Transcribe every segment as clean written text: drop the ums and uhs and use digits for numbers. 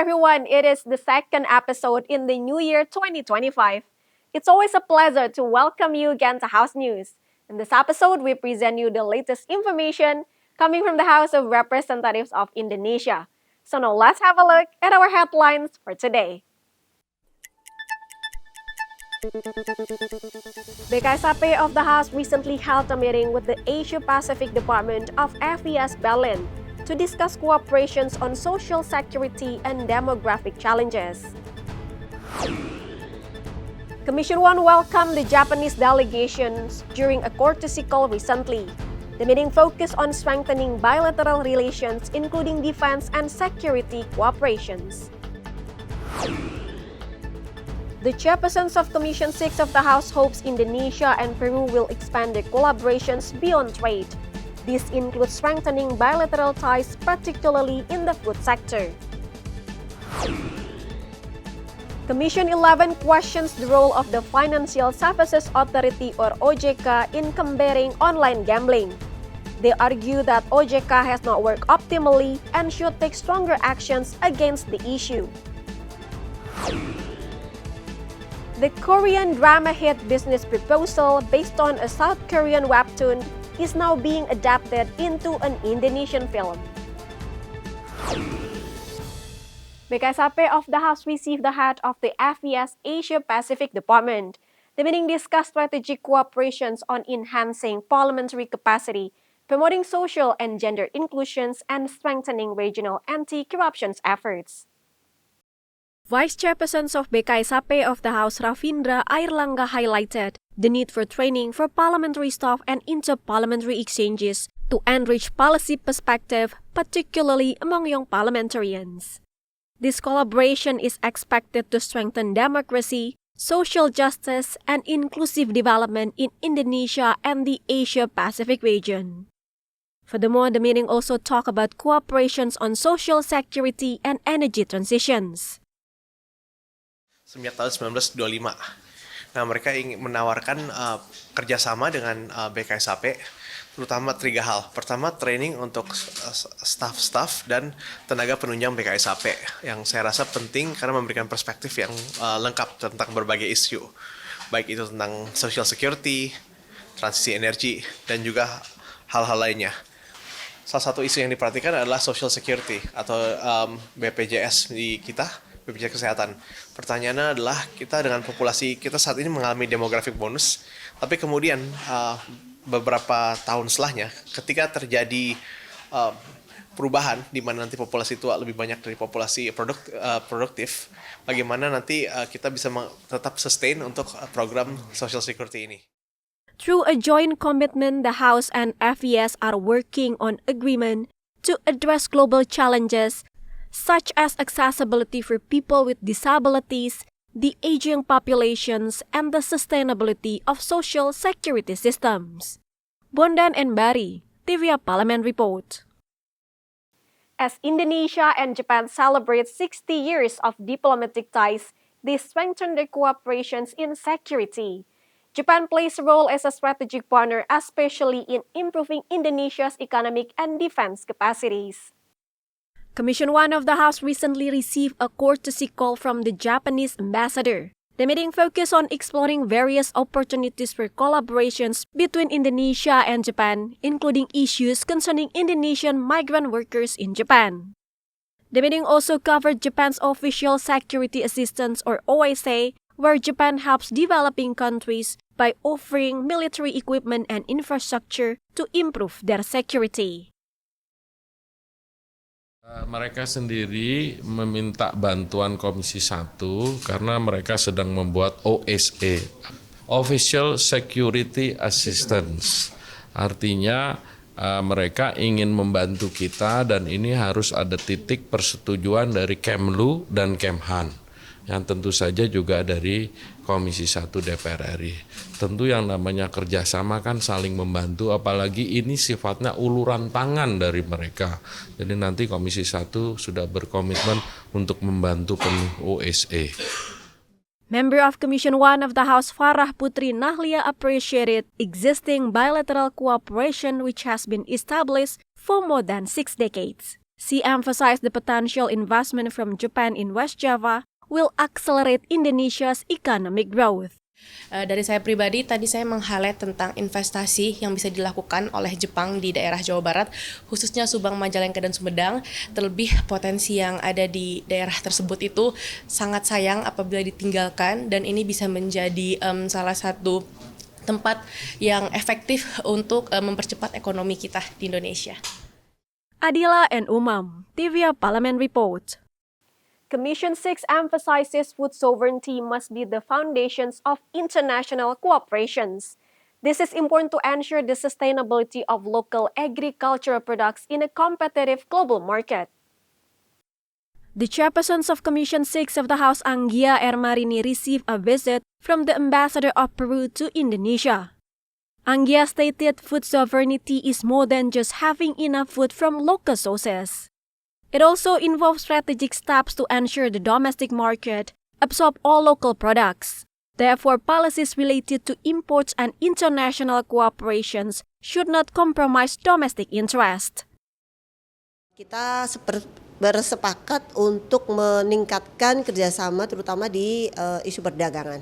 everyone. It is the second episode in the new year 2025. It's always a pleasure to welcome you again to House News. In this episode, we present you the latest information coming from the House of Representatives of Indonesia. So now let's have a look at our headlines for today. BKSAP of the House recently held a meeting with the Asia Pacific Department of FES Berlin to discuss cooperations on social security and demographic challenges. Commission 1 welcomed the Japanese delegations during a courtesy call recently. The meeting focused on strengthening bilateral relations, including defense and security cooperations. The chairpersons of Commission 6 of the House hopes Indonesia and Peru will expand their collaborations beyond trade. This includes strengthening bilateral ties, particularly in the food sector. Commission 11 questions the role of the Financial Services Authority or OJK in combating online gambling. They argue that OJK has not worked optimally and should take stronger actions against the issue. The Korean drama hit Business Proposal, based on a South Korean webtoon, is now being adapted into an Indonesian film. BKSAP of the House received the head of the FES Asia Pacific Department. The meeting discussed strategic cooperations on enhancing parliamentary capacity, promoting social and gender inclusions, and strengthening regional anti-corruption efforts. Vice Chairpersons of BKSAP of the House Ravindra Airlangga highlighted the need for training for parliamentary staff and inter-parliamentary exchanges to enrich policy perspective, particularly among young parliamentarians. This collaboration is expected to strengthen democracy, social justice, and inclusive development in Indonesia and the Asia-Pacific region. Furthermore, the meeting also talked about cooperations on social security and energy transitions. Semenjak tahun 1925. Nah, mereka ingin menawarkan kerjasama dengan BKSAP, terutama 3 hal. Pertama, training untuk staff-staff dan tenaga penunjang BKSAP, yang saya rasa penting karena memberikan perspektif yang lengkap tentang berbagai isu, baik itu tentang social security, transisi energi, dan juga hal-hal lainnya. Salah satu isu yang diperhatikan adalah social security atau BPJS di kita, BPJS Kesehatan. Pertanyaannya adalah kita dengan populasi kita saat ini mengalami demographic bonus, tapi kemudian beberapa tahun setelahnya ketika terjadi perubahan di mana nanti populasi tua lebih banyak dari populasi produktif, bagaimana nanti kita bisa tetap sustain untuk program social security ini. Through a joint commitment, the House and FES are working on agreement to address global challenges such as accessibility for people with disabilities, the aging populations, and the sustainability of social security systems. Bondan and Bari, TVA Parliament Report. As Indonesia and Japan celebrate 60 years of diplomatic ties, they strengthen their cooperations in security. Japan plays a role as a strategic partner, especially in improving Indonesia's economic and defense capacities. Commission 1 of the House recently received a courtesy call from the Japanese ambassador. The meeting focused on exploring various opportunities for collaborations between Indonesia and Japan, including issues concerning Indonesian migrant workers in Japan. The meeting also covered Japan's Official Security Assistance or OSA, where Japan helps developing countries by offering military equipment and infrastructure to improve their security. Mereka sendiri meminta bantuan Komisi 1 karena mereka sedang membuat OSA, Official Security Assistance. Artinya mereka ingin membantu kita dan ini harus ada titik persetujuan dari Kemlu dan Kemhan, yang tentu saja juga dari Komisi 1 DPR RI. Tentu yang namanya kerjasama kan saling membantu, apalagi ini sifatnya uluran tangan dari mereka. Jadi nanti Komisi 1 sudah berkomitmen untuk membantu penuh OSA. Member of Commission 1 of the House Farah Putri Nahlia appreciated existing bilateral cooperation which has been established for more than 6 decades. She emphasized the potential investment from Japan in West Java will accelerate Indonesia's economic growth. Dari saya pribadi, tadi saya meng-highlight tentang investasi yang bisa dilakukan oleh Jepang di daerah Jawa Barat, khususnya Subang, Majalengka, dan Sumedang. Terlebih potensi yang ada di daerah tersebut itu sangat sayang apabila ditinggalkan, dan ini bisa menjadi salah satu tempat yang efektif untuk mempercepat ekonomi kita di Indonesia. Adila and Umam, TVA Parliament Report. Commission 6 emphasizes food sovereignty must be the foundations of international cooperations. This is important to ensure the sustainability of local agricultural products in a competitive global market. The chairpersons of Commission 6 of the House, Anggia Ermarini, received a visit from the ambassador of Peru to Indonesia. Anggia stated food sovereignty is more than just having enough food from local sources. It also involves strategic steps to ensure the domestic market absorb all local products. Therefore, policies related to imports and international cooperations should not compromise domestic interest. Kita bersepakat untuk meningkatkan kerjasama terutama di isu perdagangan.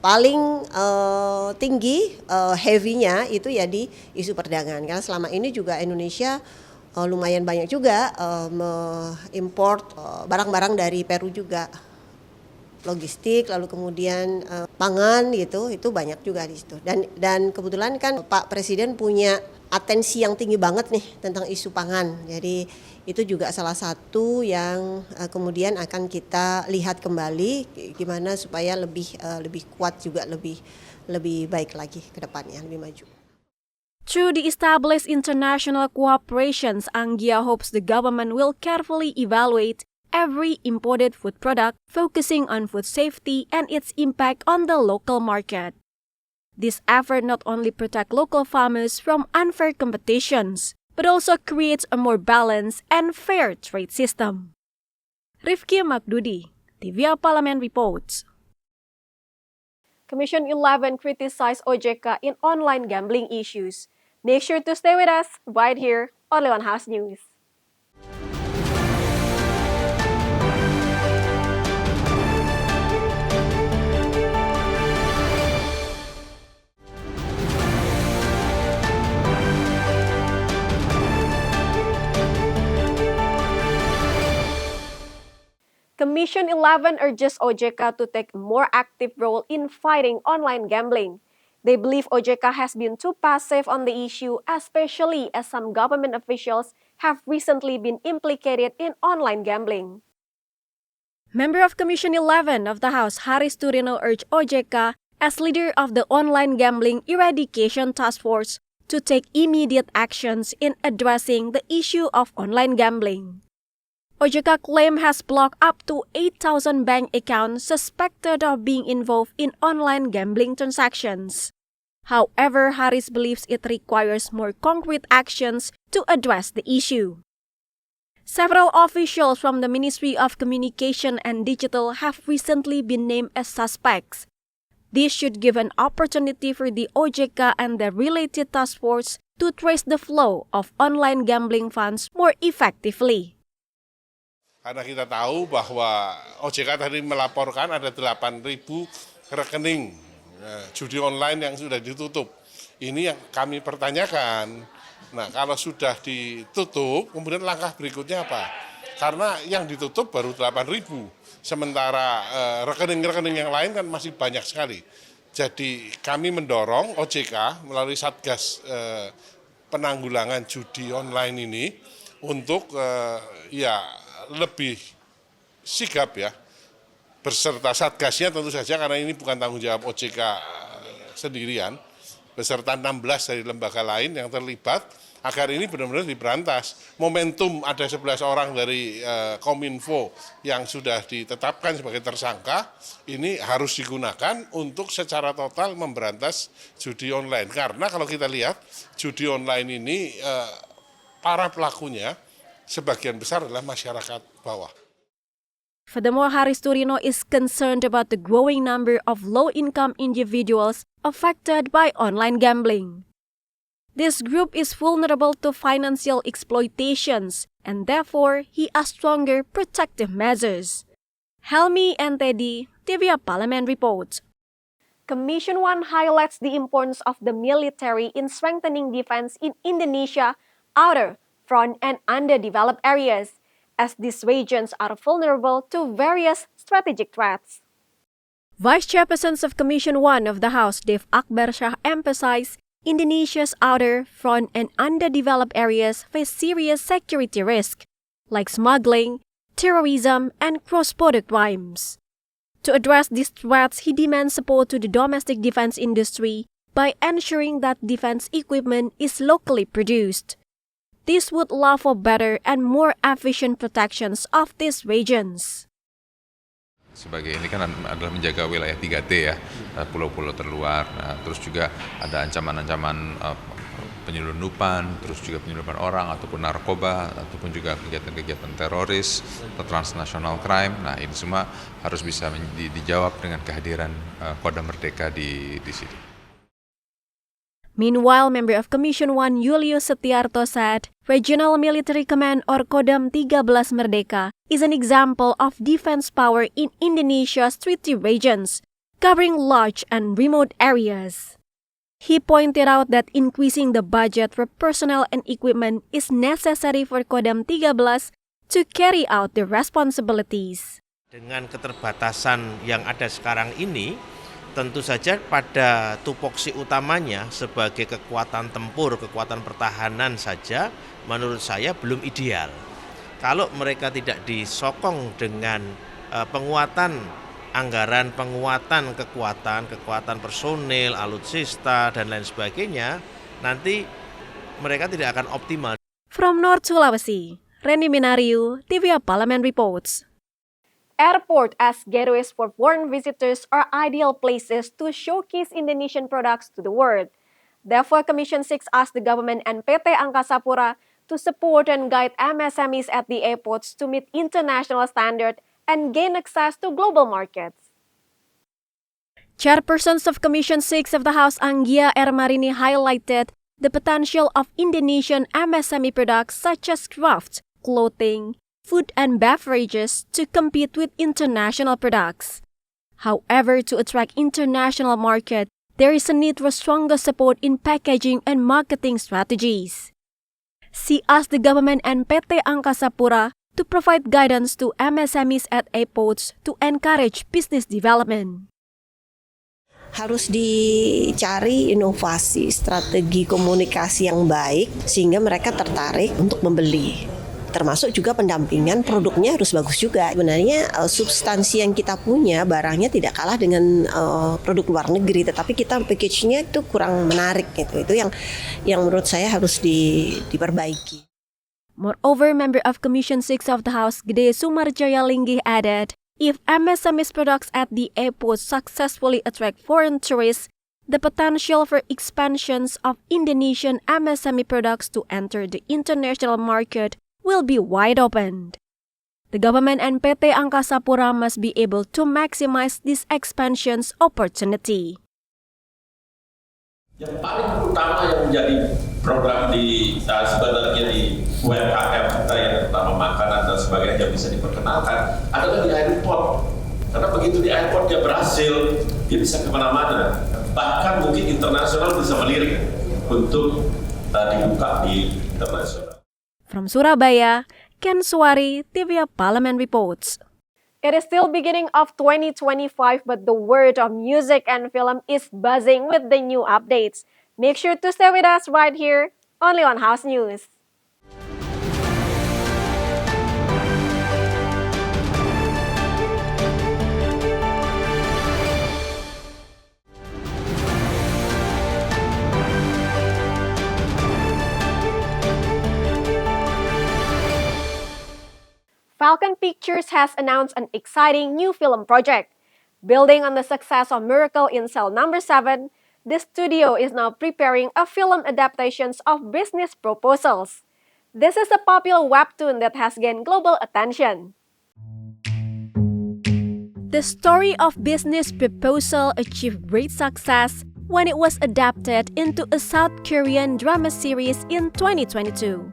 Paling tinggi, heavy-nya itu ya di isu perdagangan. Karena selama ini juga Indonesia lumayan banyak juga mengimport barang-barang dari Peru juga, logistik, lalu kemudian pangan gitu, itu banyak juga di situ. Dan kebetulan kan Pak Presiden punya atensi yang tinggi banget nih tentang isu pangan. Jadi itu juga salah satu yang kemudian akan kita lihat kembali gimana supaya lebih kuat juga, lebih baik lagi ke depannya, lebih maju. Through the established international cooperations, Anggia hopes the government will carefully evaluate every imported food product, focusing on food safety and its impact on the local market. This effort not only protects local farmers from unfair competitions, but also creates a more balanced and fair trade system. Rifki Makdudi, TVA Parliament reports. Commission 11 criticized OJK in online gambling issues. Make sure to stay with us right here on Lewan House News. Commission 11 urges OJK to take a more active role in fighting online gambling. They believe OJK has been too passive on the issue, especially as some government officials have recently been implicated in online gambling. Member of Commission 11 of the House, Haris Turino, urged OJK, as leader of the Online Gambling Eradication Task Force, to take immediate actions in addressing the issue of online gambling. OJK claim has blocked up to 8,000 bank accounts suspected of being involved in online gambling transactions. However, Haris believes it requires more concrete actions to address the issue. Several officials from the Ministry of Communication and Digital have recently been named as suspects. This should give an opportunity for the OJK and the related task force to trace the flow of online gambling funds more effectively. Karena kita tahu bahwa OJK tadi melaporkan ada 8.000 rekening judi online yang sudah ditutup. Ini yang kami pertanyakan. Nah, kalau sudah ditutup, kemudian langkah berikutnya apa? Karena yang ditutup baru 8.000. Sementara rekening-rekening yang lain kan masih banyak sekali. Jadi kami mendorong OJK melalui Satgas penanggulangan judi online ini untuk lebih sigap ya, beserta Satgasnya tentu saja karena ini bukan tanggung jawab OJK sendirian, beserta 16 dari lembaga lain yang terlibat agar ini benar-benar diberantas. Momentum ada 11 orang dari Kominfo yang sudah ditetapkan sebagai tersangka, ini harus digunakan untuk secara total memberantas judi online. Karena kalau kita lihat judi online ini para pelakunya sebagian besar adalah masyarakat bawah. Furthermore, Haris Turino is concerned about the growing number of low-income individuals affected by online gambling. This group is vulnerable to financial exploitations, and therefore he has stronger protective measures. Helmi and Teddy, TVA Parlemen reports. Commission 1 highlights the importance of the military in strengthening defense in Indonesia, outer, front, and underdeveloped areas, as these regions are vulnerable to various strategic threats. Vice Chairperson of Commission 1 of the House, Dev Akbar Shah, emphasized Indonesia's outer, front, and underdeveloped areas face serious security risks, like smuggling, terrorism, and cross-border crimes. To address these threats, he demands support to the domestic defense industry by ensuring that defense equipment is locally produced. This would allow for better and more efficient protections of these regions. Sebagai ini kan adalah menjaga wilayah 3T ya, pulau-pulau terluar. Nah, terus juga ada ancaman-ancaman penyelundupan, terus juga penyelundupan orang ataupun narkoba, ataupun juga kegiatan-kegiatan teroris atau transnational crime. Nah, ini semua harus bisa dijawab dengan kehadiran Kodam Merdeka di sini. Meanwhile, member of Commission 1 Julius Setiarto said, Regional Military Command or Kodam 13 Merdeka is an example of defense power in Indonesia's treaty regions, covering large and remote areas. He pointed out that increasing the budget for personnel and equipment is necessary for Kodam 13 to carry out the responsibilities. Dengan keterbatasan yang ada sekarang ini, tentu saja pada tupoksi utamanya sebagai kekuatan tempur, kekuatan pertahanan saja menurut saya belum ideal. Kalau mereka tidak disokong dengan penguatan anggaran, penguatan kekuatan personil, alutsista, dan lain sebagainya, nanti mereka tidak akan optimal. From North Sulawesi, Randy Minariu, TVA Parlemen reports. Airport as gateways for foreign visitors are ideal places to showcase Indonesian products to the world. Therefore, Commission 6 asked the government and PT Angkasa Pura to support and guide MSMEs at the airports to meet international standards and gain access to global markets. Chairpersons of Commission 6 of the House, Anggia Ermarini, highlighted the potential of Indonesian MSME products such as crafts, clothing, food and beverages to compete with international products. However, to attract international market, there is a need for stronger support in packaging and marketing strategies. She asked the government and PT Angkasa Pura to provide guidance to MSMEs at airports to encourage business development. Harus dicari inovasi, strategi komunikasi yang baik sehingga mereka tertarik untuk membeli. Termasuk juga pendampingan produknya harus bagus juga. Sebenarnya substansi yang kita punya barangnya tidak kalah dengan produk luar negeri, tetapi kita package-nya itu kurang menarik gitu. Itu yang menurut saya harus diperbaiki. Moreover, member of Commission 6 of the House, Gede Sumarjaya Linggih, added, if MSMEs products at the airport successfully attract foreign tourists, the potential for expansions of Indonesian MSME products to enter the international market will be wide open. The government and PT Angkasa Pura must be able to maximize this expansion's opportunity. Yang paling utama yang menjadi program sebenarnya di UMKM kita yang terutama makanan dan sebagainya yang bisa diperkenalkan adalah di airport. Karena begitu di airport dia berhasil, dia bisa kemana-mana. Bahkan mungkin internasional bisa melirik untuk dibuka di internasional. From Surabaya, Ken Suwari, TVA Parlemen reports. It is still beginning of 2025, but the world of music and film is buzzing with the new updates. Make sure to stay with us right here, only on House News. Falcon Pictures has announced an exciting new film project. Building on the success of Miracle in Cell No. 7, the studio is now preparing a film adaptation of Business Proposals. This is a popular webtoon that has gained global attention. The story of Business Proposal achieved great success when it was adapted into a South Korean drama series in 2022.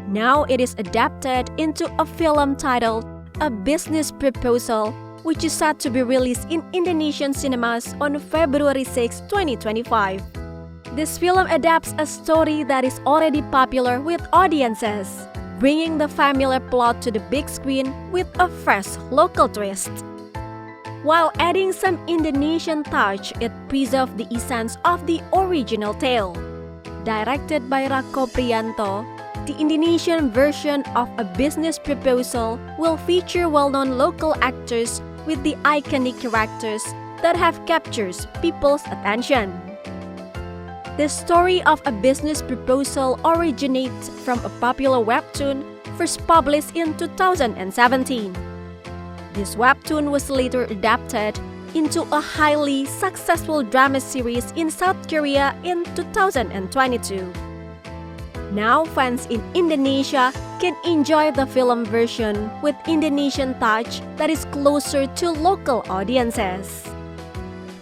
Now it is adapted into a film titled A Business Proposal, which is set to be released in Indonesian cinemas on February 6, 2025. This film adapts a story that is already popular with audiences, bringing the familiar plot to the big screen with a fresh local twist. While adding some Indonesian touch, it preserves the essence of the original tale. Directed by Rako Priyanto, the Indonesian version of A Business Proposal will feature well-known local actors with the iconic characters that have captured people's attention. The story of A Business Proposal originates from a popular webtoon first published in 2017. This webtoon was later adapted into a highly successful drama series in South Korea in 2022. Now fans in Indonesia can enjoy the film version with Indonesian touch that is closer to local audiences.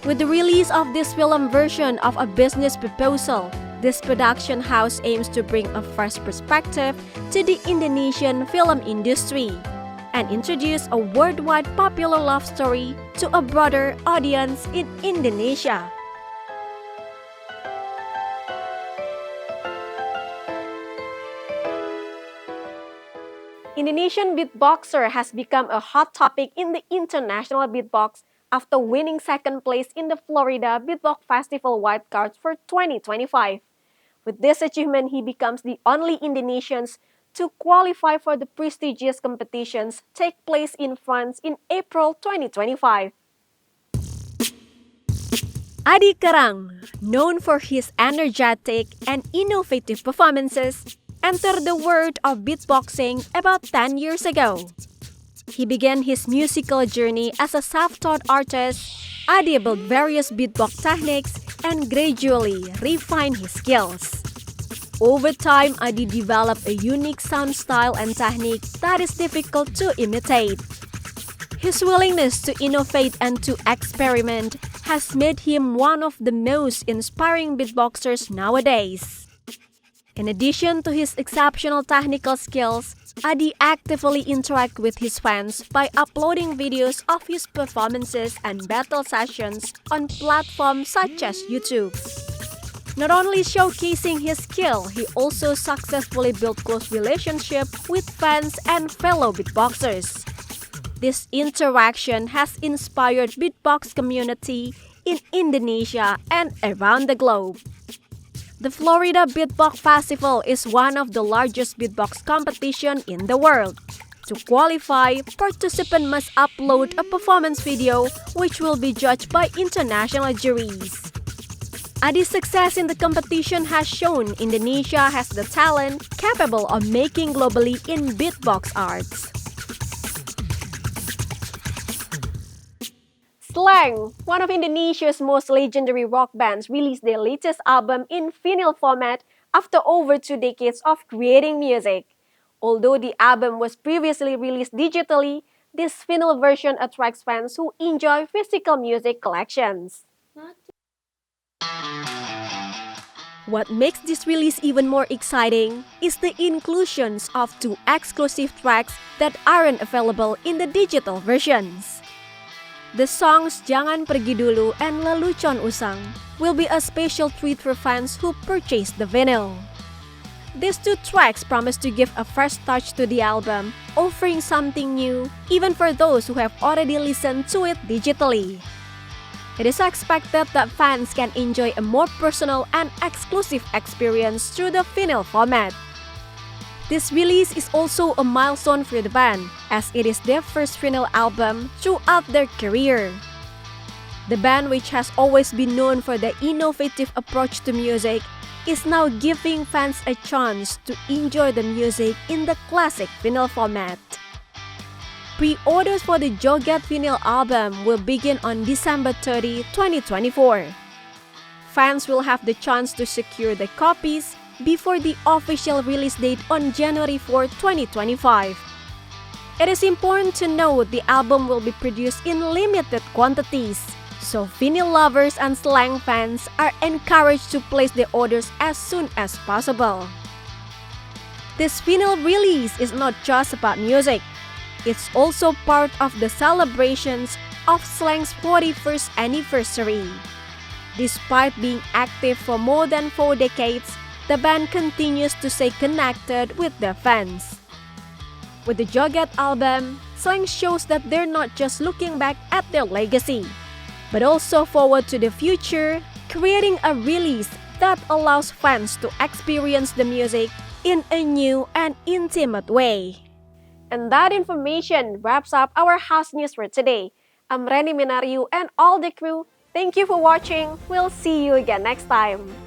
With the release of this film version of A Business Proposal, this production house aims to bring a fresh perspective to the Indonesian film industry and introduce a worldwide popular love story to a broader audience in Indonesia. Indonesian beatboxer has become a hot topic in the International Beatbox after winning second place in the Florida Beatbox Festival wildcards for 2025. With this achievement, he becomes the only Indonesian to qualify for the prestigious competitions take place in France in April 2025. Adi Karang, known for his energetic and innovative performances, entered the world of beatboxing about 10 years ago. He began his musical journey as a self-taught artist. Adi built various beatbox techniques and gradually refined his skills. Over time, Adi developed a unique sound style and technique that is difficult to imitate. His willingness to innovate and to experiment has made him one of the most inspiring beatboxers nowadays. In addition to his exceptional technical skills, Adi actively interacts with his fans by uploading videos of his performances and battle sessions on platforms such as YouTube. Not only showcasing his skill, he also successfully built close relationships with fans and fellow beatboxers. This interaction has inspired beatbox community in Indonesia and around the globe. The Florida Beatbox Festival is one of the largest beatbox competition in the world. To qualify, participants must upload a performance video which will be judged by international juries. Adi's success in the competition has shown Indonesia has the talent capable of making globally in beatbox arts. Slang, one of Indonesia's most legendary rock bands, released their latest album in vinyl format after over 2 decades of creating music. Although the album was previously released digitally, this vinyl version attracts fans who enjoy physical music collections. What makes this release even more exciting is the inclusions of 2 exclusive tracks that aren't available in the digital versions. The songs Jangan Pergi Dulu and Lelucon Usang will be a special treat for fans who purchase the vinyl. These 2 tracks promise to give a fresh touch to the album, offering something new even for those who have already listened to it digitally. It is expected that fans can enjoy a more personal and exclusive experience through the vinyl format. This release is also a milestone for the band, as it is their first vinyl album throughout their career. The band, which has always been known for their innovative approach to music, is now giving fans a chance to enjoy the music in the classic vinyl format. Pre-orders for the Joget vinyl album will begin on December 30, 2024. Fans will have the chance to secure the copies before the official release date on January 4, 2025. It is important to note the album will be produced in limited quantities, So vinyl lovers and slang fans are encouraged to place their orders as soon as possible. This vinyl release is not just about music. It's also part of the celebrations of slang's 41st anniversary. Despite being active for more than 4 decades, the band continues to stay connected with their fans. With the Joget album, Slang shows that they're not just looking back at their legacy, but also forward to the future, creating a release that allows fans to experience the music in a new and intimate way. And that information wraps up our house news for today. I'm Reni Minaryu and all the crew. Thank you for watching. We'll see you again next time.